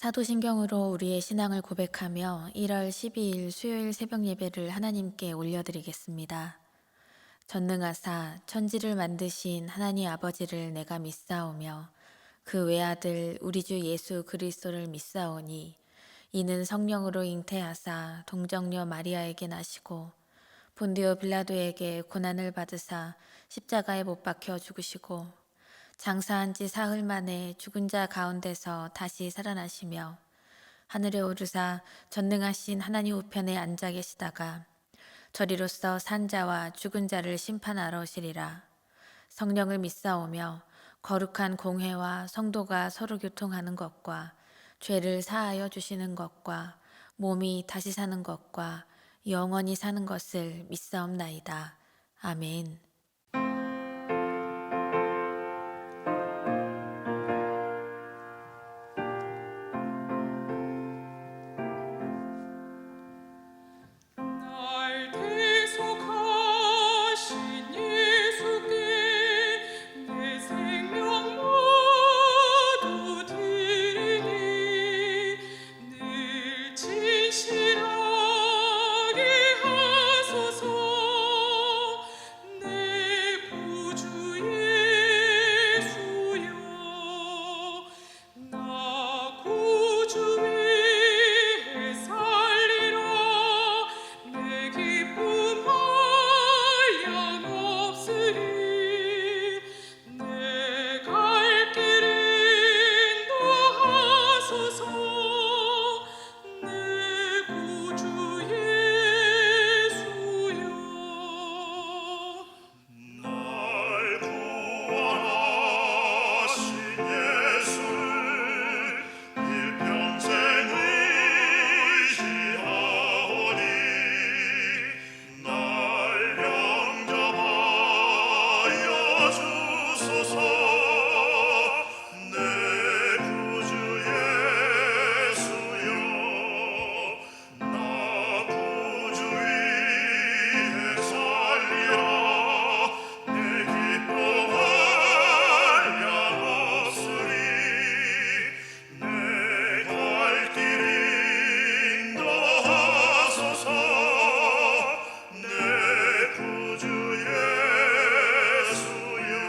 사도신경으로 우리의 신앙을 고백하며 1월 12일 수요일 새벽 예배를 하나님께 올려드리겠습니다. 전능하사 천지를 만드신 하나님 아버지를 내가 믿사오며 그 외아들 우리 주 예수 그리스도를 믿사오니 이는 성령으로 잉태하사 동정녀 마리아에게 나시고 본디오 빌라도에게 고난을 받으사 십자가에 못 박혀 죽으시고 장사한 지 사흘 만에 죽은 자 가운데서 다시 살아나시며 하늘에 오르사 전능하신 하나님 우편에 앉아 계시다가 저리로서 산 자와 죽은 자를 심판하러 오시리라. 성령을 믿사오며 거룩한 공회와 성도가 서로 교통하는 것과 죄를 사하여 주시는 것과 몸이 다시 사는 것과 영원히 사는 것을 믿사옵나이다. 아멘. 날 대속하신 예수께 내 생명 모두 드리니 늘 진실하게 하소서. 내 구주 예수여, 나 구주 위에 살리라. 내 기쁨 한량없으리. 내 갈 길 인도하소서. 내 구주 예수여. 날 구원하신 예수를 일평생 의지하오니 날 영접하여 주소서. 내 구주 예수여, 나 구주 위에 살리라. 내 기쁨 한량없으리. 내 갈 길 인도하소서. 내 구주 예수여.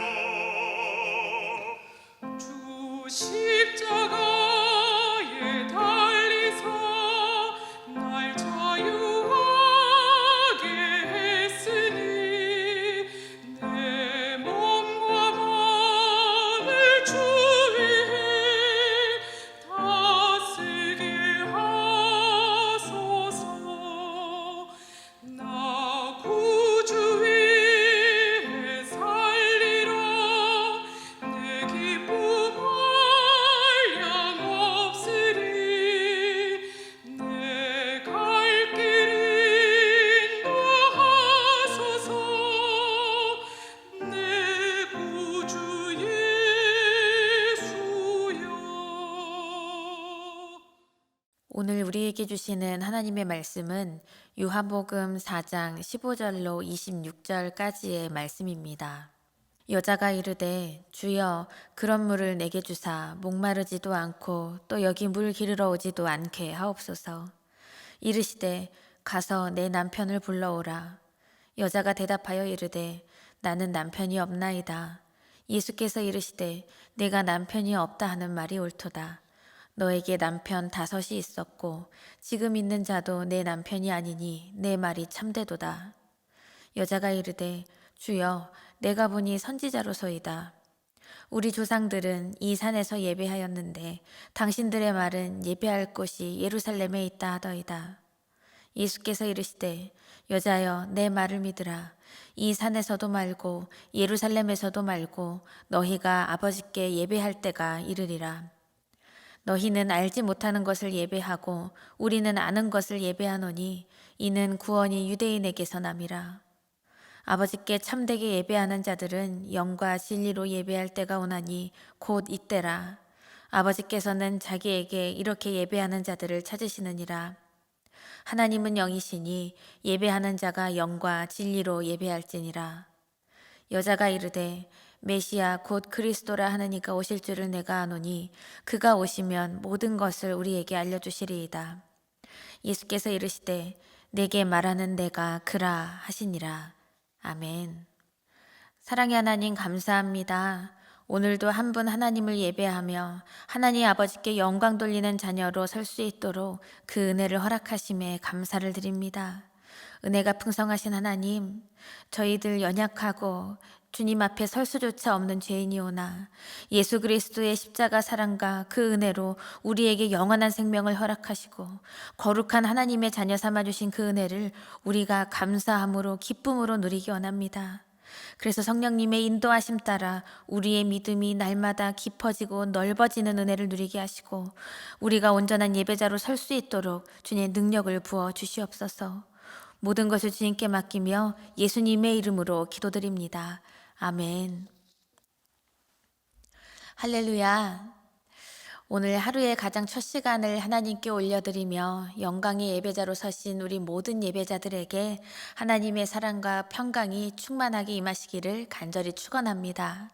주 십자가에 달리사 날 자유하게 했으니 내 몸과 마음을 주 위에 다스게 하소서. 나 구주 위에 살리라. 내 기쁨 한량없으리. 내 갈 길 인도하소서. 내 구주 예수여. 오늘 우리에게 주시는 하나님의 말씀은 요한복음 4장 15절로 26절까지의 말씀입니다. 여자가 이르되 주여 그런 물을 내게 주사 목마르지도 않고 또 여기 물 기르러 오지도 않게 하옵소서. 이르시되 가서 내 남편을 불러오라. 여자가 대답하여 이르되 나는 남편이 없나이다. 예수께서 이르시되 내가 남편이 없다 하는 말이 옳도다. 너에게 남편 5이 있었고 지금 있는 자도 내 남편이 아니니 내 말이 참되도다. 여자가 이르되 주여 내가 보니 선지자로소이다. 우리 조상들은 이 산에서 예배하였는데 당신들의 말은 예배할 곳이 예루살렘에 있다 하더이다. 예수께서 이르시되 여자여 내 말을 믿으라. 이 산에서도 말고 예루살렘에서도 말고 너희가 아버지께 예배할 때가 이르리라. 너희는 알지 못하는 것을 예배하고 우리는 아는 것을 예배하노니 이는 구원이 유대인에게서 남이라. 아버지께 참되게 예배하는 자들은 영과 진리로 예배할 때가 오나니 곧 이때라. 아버지께서는 자기에게 이렇게 예배하는 자들을 찾으시느니라. 하나님은 영이시니 예배하는 자가 영과 진리로 예배할지니라. 여자가 이르되 메시아 곧 그리스도라 하는 이가 오실 줄을 내가 아노니 그가 오시면 모든 것을 우리에게 알려주시리이다. 예수께서 이르시되 내게 말하는 내가 그라 하시니라. 아멘. 사랑의 하나님 감사합니다. 오늘도 한 분 하나님을 예배하며 하나님 아버지께 영광 돌리는 자녀로 설 수 있도록 그 은혜를 허락하심에 감사를 드립니다. 은혜가 풍성하신 하나님, 저희들 연약하고 주님 앞에 설 수조차 없는 죄인이오나 예수 그리스도의 십자가 사랑과 그 은혜로 우리에게 영원한 생명을 허락하시고 거룩한 하나님의 자녀 삼아주신 그 은혜를 우리가 감사함으로 기쁨으로 누리기 원합니다. 그래서 성령님의 인도하심 따라 우리의 믿음이 날마다 깊어지고 넓어지는 은혜를 누리게 하시고 우리가 온전한 예배자로 설 수 있도록 주님의 능력을 부어 주시옵소서. 모든 것을 주님께 맡기며 예수님의 이름으로 기도드립니다. 아멘. 할렐루야. 오늘 하루의 가장 첫 시간을 하나님께 올려드리며 영광의 예배자로 서신 우리 모든 예배자들에게 하나님의 사랑과 평강이 충만하게 임하시기를 간절히 축원합니다.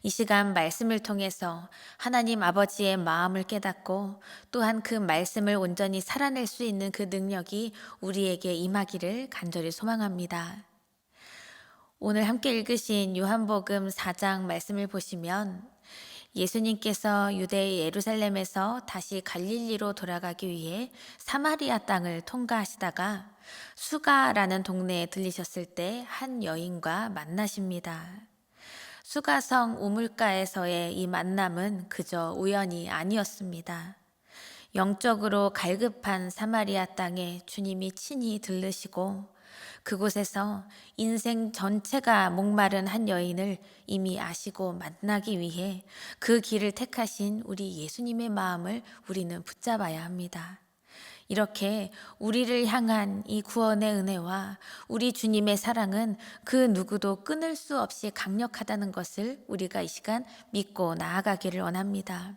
이 시간 말씀을 통해서 하나님 아버지의 마음을 깨닫고 또한 그 말씀을 온전히 살아낼 수 있는 그 능력이 우리에게 임하기를 간절히 소망합니다. 오늘 함께 읽으신 요한복음 4장 말씀을 보시면 예수님께서 유대 예루살렘에서 다시 갈릴리로 돌아가기 위해 사마리아 땅을 통과하시다가 수가라는 동네에 들리셨을 때 한 여인과 만나십니다. 수가성 우물가에서의 이 만남은 그저 우연이 아니었습니다. 영적으로 갈급한 사마리아 땅에 주님이 친히 들르시고 그곳에서 인생 전체가 목마른 한 여인을 이미 아시고 만나기 위해 그 길을 택하신 우리 예수님의 마음을 우리는 붙잡아야 합니다. 이렇게 우리를 향한 이 구원의 은혜와 우리 주님의 사랑은 그 누구도 끊을 수 없이 강력하다는 것을 우리가 이 시간 믿고 나아가기를 원합니다.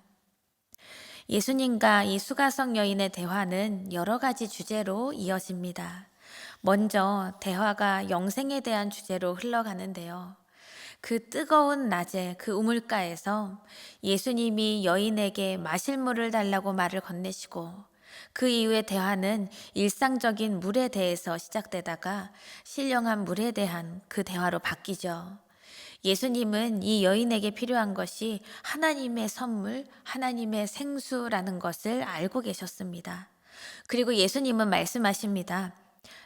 예수님과 이 수가성 여인의 대화는 여러 가지 주제로 이어집니다. 먼저 대화가 영생에 대한 주제로 흘러가는데요. 그 뜨거운 낮에 그 우물가에서 예수님이 여인에게 마실 물을 달라고 말을 건네시고 그 이후의 대화는 일상적인 물에 대해서 시작되다가 신령한 물에 대한 그 대화로 바뀌죠. 예수님은 이 여인에게 필요한 것이 하나님의 선물, 하나님의 생수라는 것을 알고 계셨습니다. 그리고 예수님은 말씀하십니다.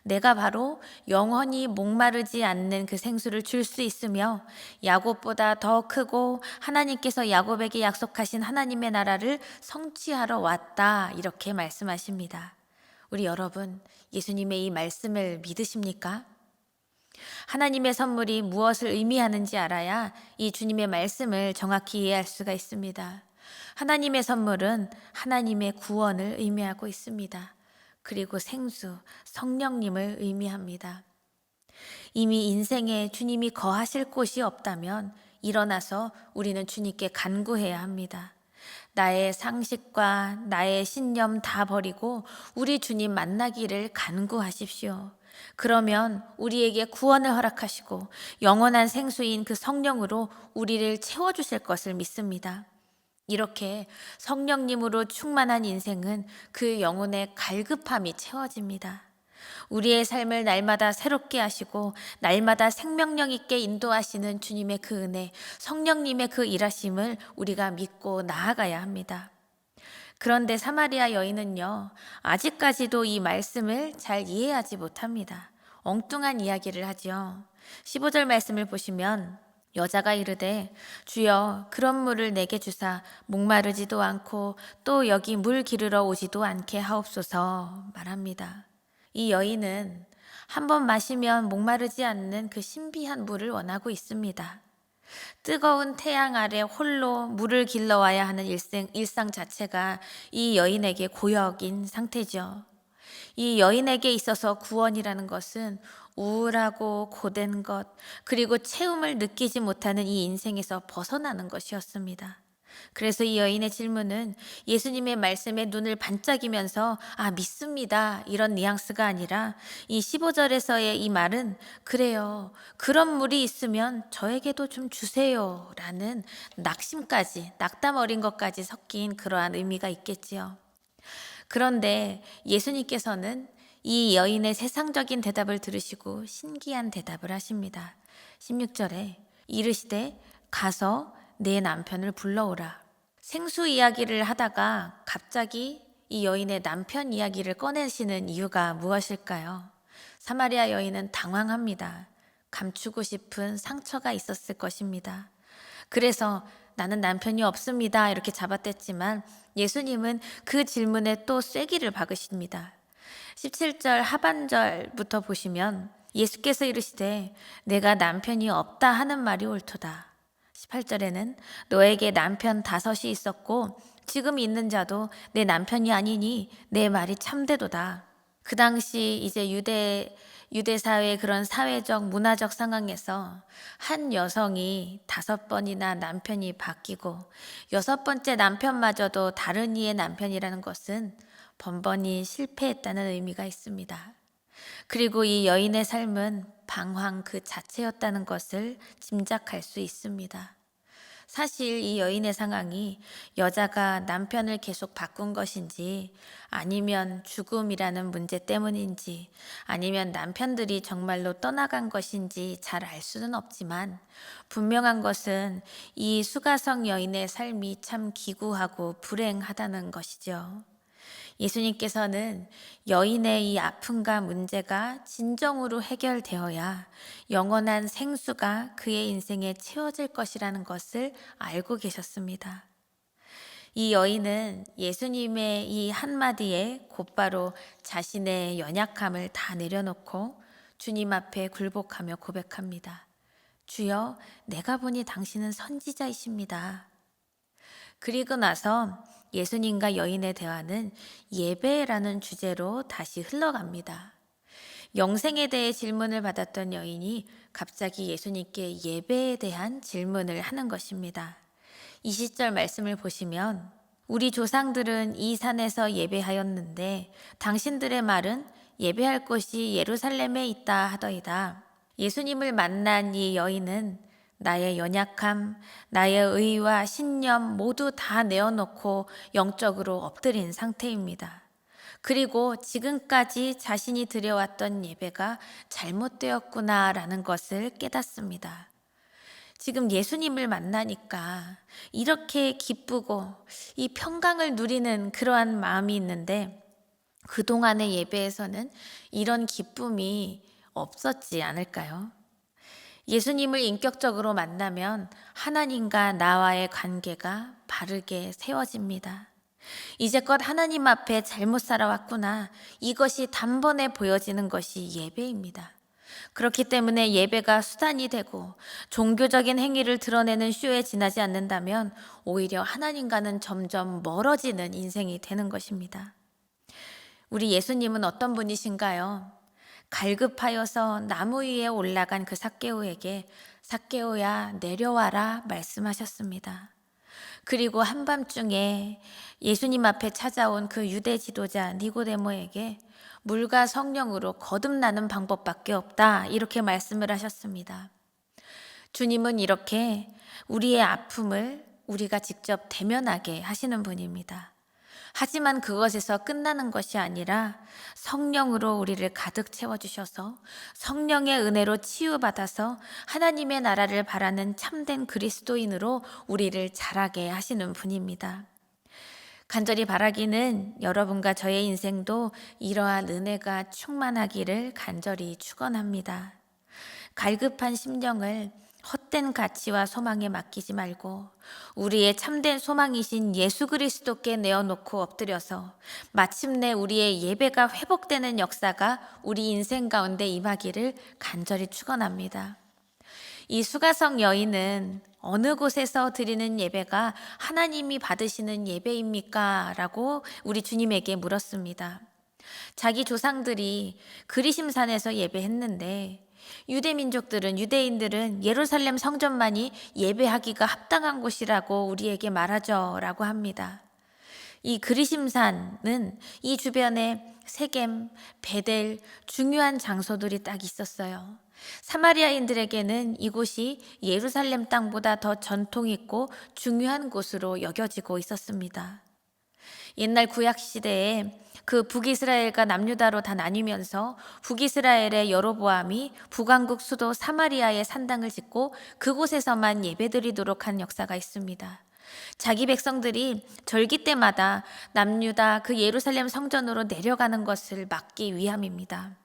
내가 바로 영원히 목마르지 않는 그 생수를 줄 수 있으며 야곱보다 더 크고 하나님께서 야곱에게 약속하신 하나님의 나라를 성취하러 왔다. 이렇게 말씀하십니다. 우리 여러분, 예수님의 이 말씀을 믿으십니까? 하나님의 선물이 무엇을 의미하는지 알아야 이 주님의 말씀을 정확히 이해할 수가 있습니다. 하나님의 선물은 하나님의 구원을 의미하고 있습니다. 그리고 생수, 성령님을 의미합니다. 이미 인생에 주님이 거하실 곳이 없다면 일어나서 우리는 주님께 간구해야 합니다. 나의 상식과 나의 신념 다 버리고 우리 주님 만나기를 간구하십시오. 그러면 우리에게 구원을 허락하시고 영원한 생수인 그 성령으로 우리를 채워주실 것을 믿습니다. 이렇게 성령님으로 충만한 인생은 그 영혼의 갈급함이 채워집니다. 우리의 삶을 날마다 새롭게 하시고 날마다 생명력 있게 인도하시는 주님의 그 은혜, 성령님의 그 일하심을 우리가 믿고 나아가야 합니다. 그런데 사마리아 여인은요, 아직까지도 이 말씀을 잘 이해하지 못합니다. 엉뚱한 이야기를 하죠. 15절 말씀을 보시면 여자가 이르되 주여 그런 물을 내게 주사 목마르지도 않고 또 여기 물 기르러 오지도 않게 하옵소서 말합니다. 이 여인은 한번 마시면 목마르지 않는 그 신비한 물을 원하고 있습니다. 뜨거운 태양 아래 홀로 물을 길러와야 하는 일상 자체가 이 여인에게 고역인 상태죠. 이 여인에게 있어서 구원이라는 것은 우울하고 고된 것, 그리고 채움을 느끼지 못하는 이 인생에서 벗어나는 것이었습니다. 그래서 이 여인의 질문은 예수님의 말씀에 눈을 반짝이면서 믿습니다, 이런 뉘앙스가 아니라 이 15절에서의 이 말은 그래요, 그런 물이 있으면 저에게도 좀 주세요 라는 낙심까지, 낙담 어린 것까지 섞인 그러한 의미가 있겠지요. 그런데 예수님께서는 이 여인의 세상적인 대답을 들으시고 신기한 대답을 하십니다. 16절에 이르시되 가서 내 남편을 불러오라. 생수 이야기를 하다가 갑자기 이 여인의 남편 이야기를 꺼내시는 이유가 무엇일까요? 사마리아 여인은 당황합니다. 감추고 싶은 상처가 있었을 것입니다. 그래서 나는 남편이 없습니다, 이렇게 잡아댔지만 예수님은 그 질문에 또 쐐기를 박으십니다. 17절 하반절부터 보시면 예수께서 이르시되 내가 남편이 없다 하는 말이 옳도다. 18절에는 너에게 남편 5이 있었고 지금 있는 자도 내 남편이 아니니 내 말이 참되도다. 그 당시 이제 유대 사회의 그런 사회적 문화적 상황에서 한 여성이 5번이나 남편이 바뀌고 6번째 남편마저도 다른 이의 남편이라는 것은 번번이 실패했다는 의미가 있습니다. 그리고 이 여인의 삶은 방황 그 자체였다는 것을 짐작할 수 있습니다. 사실 이 여인의 상황이 여자가 남편을 계속 바꾼 것인지, 아니면 죽음이라는 문제 때문인지, 아니면 남편들이 정말로 떠나간 것인지 잘 알 수는 없지만 분명한 것은 이 수가성 여인의 삶이 참 기구하고 불행하다는 것이죠. 예수님께서는 여인의 이 아픔과 문제가 진정으로 해결되어야 영원한 생수가 그의 인생에 채워질 것이라는 것을 알고 계셨습니다. 이 여인은 예수님의 이 한마디에 곧바로 자신의 연약함을 다 내려놓고 주님 앞에 굴복하며 고백합니다. 주여, 내가 보니 당신은 선지자이십니다. 그리고 나서 예수님과 여인의 대화는 예배라는 주제로 다시 흘러갑니다. 영생에 대해 질문을 받았던 여인이 갑자기 예수님께 예배에 대한 질문을 하는 것입니다. 20절 말씀을 보시면 우리 조상들은 이 산에서 예배하였는데 당신들의 말은 예배할 곳이 예루살렘에 있다 하더이다. 예수님을 만난 이 여인은 나의 연약함, 나의 의와 신념 모두 다 내어놓고 영적으로 엎드린 상태입니다. 그리고 지금까지 자신이 드려왔던 예배가 잘못되었구나라는 것을 깨닫습니다. 지금 예수님을 만나니까 이렇게 기쁘고 이 평강을 누리는 그러한 마음이 있는데 그동안의 예배에서는 이런 기쁨이 없었지 않을까요? 예수님을 인격적으로 만나면 하나님과 나와의 관계가 바르게 세워집니다. 이제껏 하나님 앞에 잘못 살아왔구나, 이것이 단번에 보여지는 것이 예배입니다. 그렇기 때문에 예배가 수단이 되고 종교적인 행위를 드러내는 쇼에 지나지 않는다면 오히려 하나님과는 점점 멀어지는 인생이 되는 것입니다. 우리 예수님은 어떤 분이신가요? 갈급하여서 나무 위에 올라간 그 삭개오에게 삭개오야 내려와라 말씀하셨습니다. 그리고 한밤중에 예수님 앞에 찾아온 그 유대 지도자 니고데모에게 물과 성령으로 거듭나는 방법밖에 없다, 이렇게 말씀을 하셨습니다. 주님은 이렇게 우리의 아픔을 우리가 직접 대면하게 하시는 분입니다. 하지만 그것에서 끝나는 것이 아니라 성령으로 우리를 가득 채워주셔서 성령의 은혜로 치유받아서 하나님의 나라를 바라는 참된 그리스도인으로 우리를 자라게 하시는 분입니다. 간절히 바라기는 여러분과 저의 인생도 이러한 은혜가 충만하기를 간절히 축원합니다. 갈급한 심령을 헛된 가치와 소망에 맡기지 말고 우리의 참된 소망이신 예수 그리스도께 내어놓고 엎드려서 마침내 우리의 예배가 회복되는 역사가 우리 인생 가운데 임하기를 간절히 축원합니다. 이 수가성 여인은 어느 곳에서 드리는 예배가 하나님이 받으시는 예배입니까? 라고 우리 주님에게 물었습니다. 자기 조상들이 그리심산에서 예배했는데 유대인들은 예루살렘 성전만이 예배하기가 합당한 곳이라고 우리에게 말하죠 라고 합니다. 이 그리심산은 이 주변에 세겜, 베델 중요한 장소들이 딱 있었어요. 사마리아인들에게는 이곳이 예루살렘 땅보다 더 전통 있고 중요한 곳으로 여겨지고 있었습니다. 옛날 구약 시대에 그 북이스라엘과 남유다로 다 나뉘면서 북이스라엘의 여로보암이 북왕국 수도 사마리아에 산당을 짓고 그곳에서만 예배드리도록 한 역사가 있습니다. 자기 백성들이 절기 때마다 남유다 그 예루살렘 성전으로 내려가는 것을 막기 위함입니다.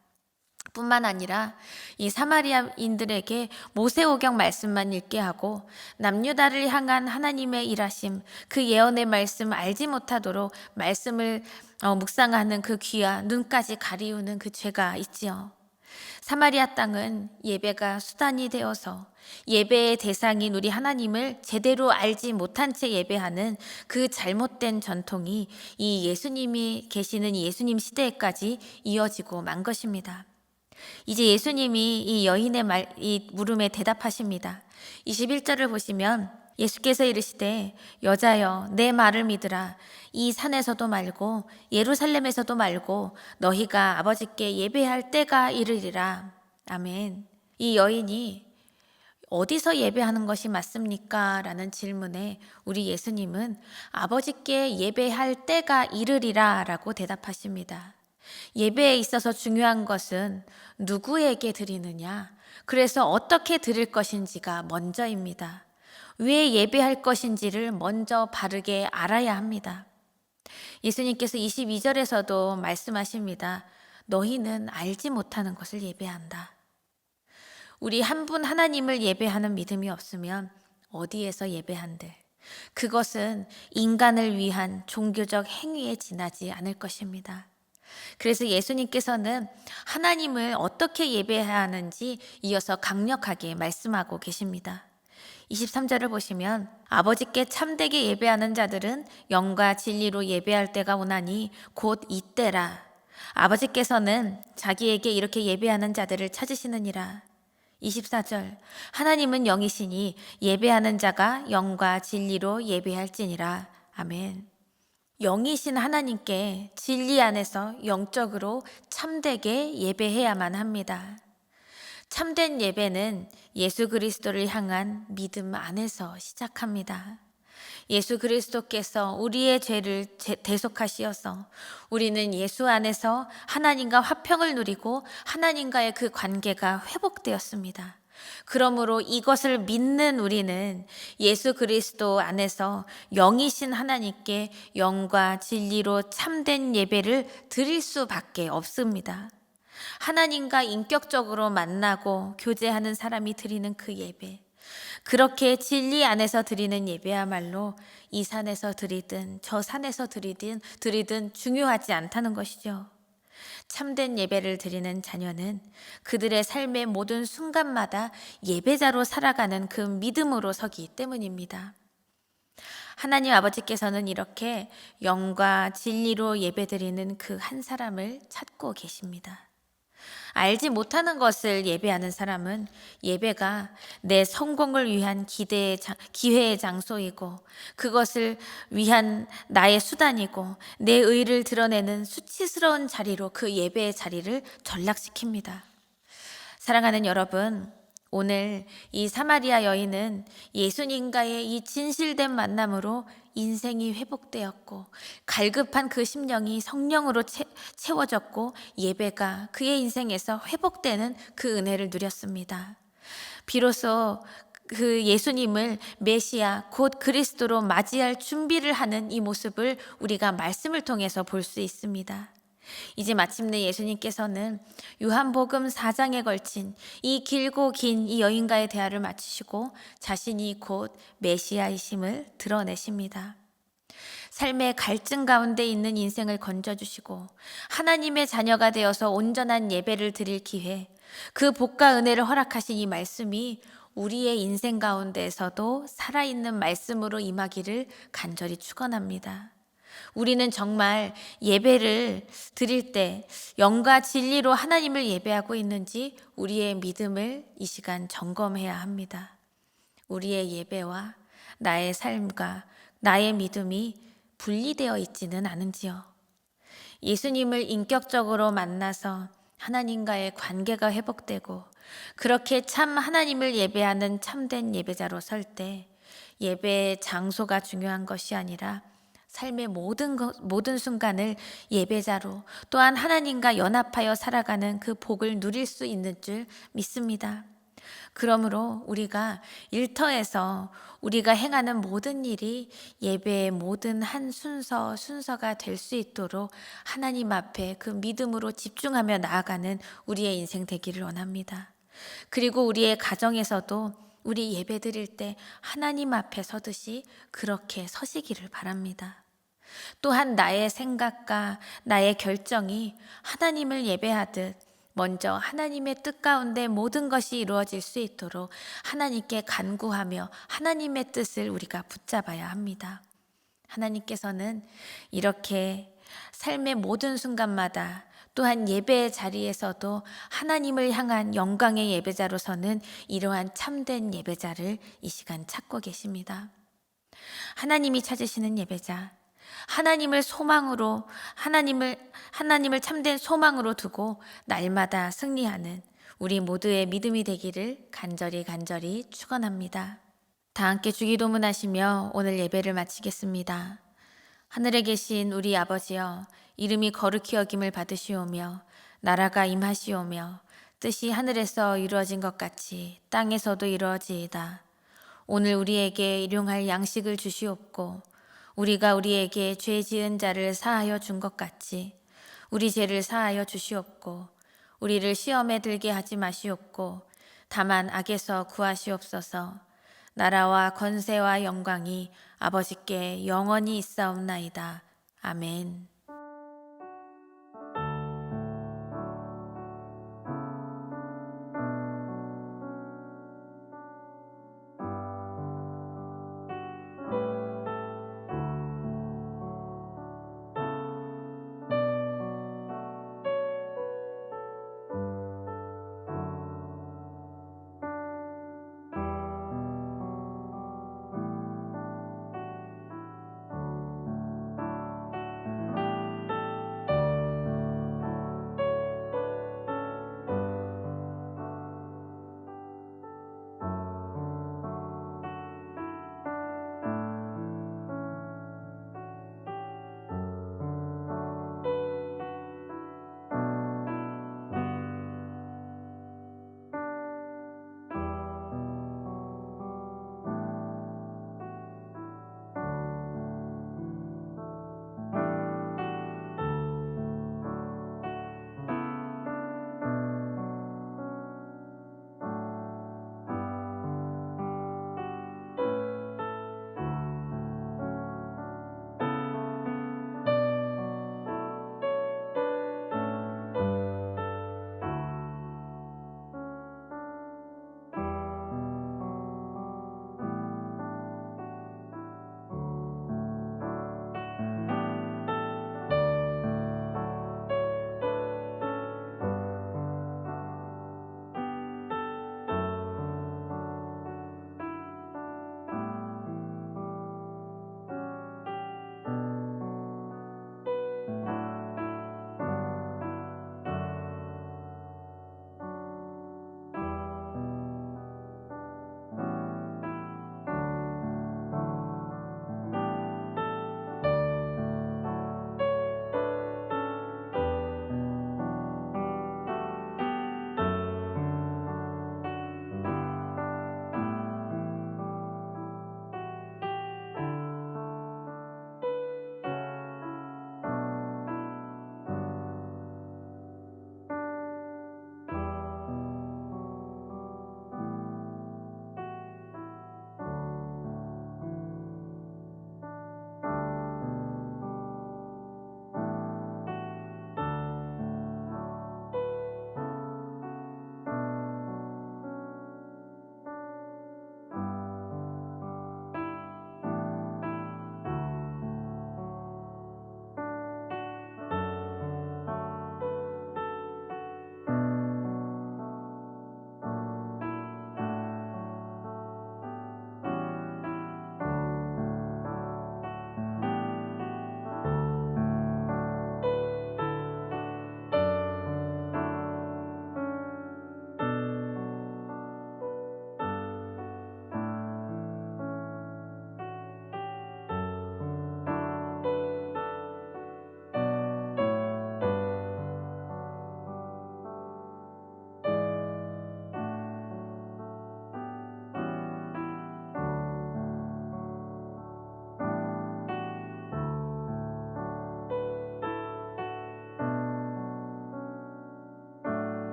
뿐만 아니라 이 사마리아인들에게 모세오경 말씀만 읽게 하고 남유다를 향한 하나님의 일하심, 그 예언의 말씀 알지 못하도록 말씀을 묵상하는 그 귀와 눈까지 가리우는 그 죄가 있지요. 사마리아 땅은 예배가 수단이 되어서 예배의 대상인 우리 하나님을 제대로 알지 못한 채 예배하는 그 잘못된 전통이 이 예수님이 계시는 예수님 시대에까지 이어지고 만 것입니다. 이제 예수님이 이 여인의 이 물음에 대답하십니다. 21절을 보시면 예수께서 이르시되 여자여 내 말을 믿으라. 이 산에서도 말고 예루살렘에서도 말고 너희가 아버지께 예배할 때가 이르리라. 아멘. 이 여인이 어디서 예배하는 것이 맞습니까? 라는 질문에 우리 예수님은 아버지께 예배할 때가 이르리라 라고 대답하십니다. 예배에 있어서 중요한 것은 누구에게 드리느냐, 그래서 어떻게 드릴 것인지가 먼저입니다. 왜 예배할 것인지를 먼저 바르게 알아야 합니다. 예수님께서 22절에서도 말씀하십니다. 너희는 알지 못하는 것을 예배한다. 우리 한 분 하나님을 예배하는 믿음이 없으면 어디에서 예배한들 그것은 인간을 위한 종교적 행위에 지나지 않을 것입니다. 그래서 예수님께서는 하나님을 어떻게 예배해야 하는지 이어서 강력하게 말씀하고 계십니다. 23절을 보시면 아버지께 참되게 예배하는 자들은 영과 진리로 예배할 때가 오나니 곧 이때라. 아버지께서는 자기에게 이렇게 예배하는 자들을 찾으시느니라. 24절 하나님은 영이시니 예배하는 자가 영과 진리로 예배할지니라. 아멘. 영이신 하나님께 진리 안에서 영적으로 참되게 예배해야만 합니다. 참된 예배는 예수 그리스도를 향한 믿음 안에서 시작합니다. 예수 그리스도께서 우리의 죄를 대속하시어서 우리는 예수 안에서 하나님과 화평을 누리고 하나님과의 그 관계가 회복되었습니다. 그러므로 이것을 믿는 우리는 예수 그리스도 안에서 영이신 하나님께 영과 진리로 참된 예배를 드릴 수밖에 없습니다. 하나님과 인격적으로 만나고 교제하는 사람이 드리는 그 예배, 그렇게 진리 안에서 드리는 예배야말로 이 산에서 드리든 저 산에서 드리든 중요하지 않다는 것이죠. 참된 예배를 드리는 자녀는 그들의 삶의 모든 순간마다 예배자로 살아가는 그 믿음으로 서기 때문입니다. 하나님 아버지께서는 이렇게 영과 진리로 예배드리는 그 한 사람을 찾고 계십니다. 알지 못하는 것을 예배하는 사람은 예배가 내 성공을 위한 기회의 장소이고 그것을 위한 나의 수단이고 내 의를 드러내는 수치스러운 자리로 그 예배의 자리를 전락시킵니다. 사랑하는 여러분, 오늘 이 사마리아 여인은 예수님과의 이 진실된 만남으로 인생이 회복되었고 갈급한 그 심령이 성령으로 채워졌고 예배가 그의 인생에서 회복되는 그 은혜를 누렸습니다. 비로소 그 예수님을 메시아 곧 그리스도로 맞이할 준비를 하는 이 모습을 우리가 말씀을 통해서 볼 수 있습니다. 이제 마침내 예수님께서는 요한복음 4장에 걸친 이 길고 긴 이 여인과의 대화를 마치시고 자신이 곧 메시아이심을 드러내십니다. 삶의 갈증 가운데 있는 인생을 건져주시고 하나님의 자녀가 되어서 온전한 예배를 드릴 기회, 그 복과 은혜를 허락하신 이 말씀이 우리의 인생 가운데에서도 살아있는 말씀으로 임하기를 간절히 축원합니다. 우리는 정말 예배를 드릴 때 영과 진리로 하나님을 예배하고 있는지 우리의 믿음을 이 시간 점검해야 합니다. 우리의 예배와 나의 삶과 나의 믿음이 분리되어 있지는 않은지요. 예수님을 인격적으로 만나서 하나님과의 관계가 회복되고 그렇게 참 하나님을 예배하는 참된 예배자로 설 때 예배의 장소가 중요한 것이 아니라 삶의 모든 순간을 예배자로 또한 하나님과 연합하여 살아가는 그 복을 누릴 수 있는 줄 믿습니다. 그러므로 우리가 일터에서 우리가 행하는 모든 일이 예배의 모든 한 순서가 될 수 있도록 하나님 앞에 그 믿음으로 집중하며 나아가는 우리의 인생 되기를 원합니다. 그리고 우리의 가정에서도 우리 예배 드릴 때 하나님 앞에 서듯이 그렇게 서시기를 바랍니다. 또한 나의 생각과 나의 결정이 하나님을 예배하듯 먼저 하나님의 뜻 가운데 모든 것이 이루어질 수 있도록 하나님께 간구하며 하나님의 뜻을 우리가 붙잡아야 합니다. 하나님께서는 이렇게 삶의 모든 순간마다 또한 예배의 자리에서도 하나님을 향한 영광의 예배자로서는 이러한 참된 예배자를 이 시간 찾고 계십니다. 하나님이 찾으시는 예배자, 하나님을 소망으로 하나님을 참된 소망으로 두고 날마다 승리하는 우리 모두의 믿음이 되기를 간절히 축원합니다. 다 함께 주기도문 하시며 오늘 예배를 마치겠습니다. 하늘에 계신 우리 아버지여, 이름이 거룩히 여김을 받으시오며 나라가 임하시오며 뜻이 하늘에서 이루어진 것 같이 땅에서도 이루어지이다. 오늘 우리에게 일용할 양식을 주시옵고 우리가 우리에게 죄 지은 자를 사하여 준 것 같이 우리 죄를 사하여 주시옵고 우리를 시험에 들게 하지 마시옵고 다만 악에서 구하시옵소서. 나라와 권세와 영광이 아버지께 영원히 있사옵나이다. 아멘.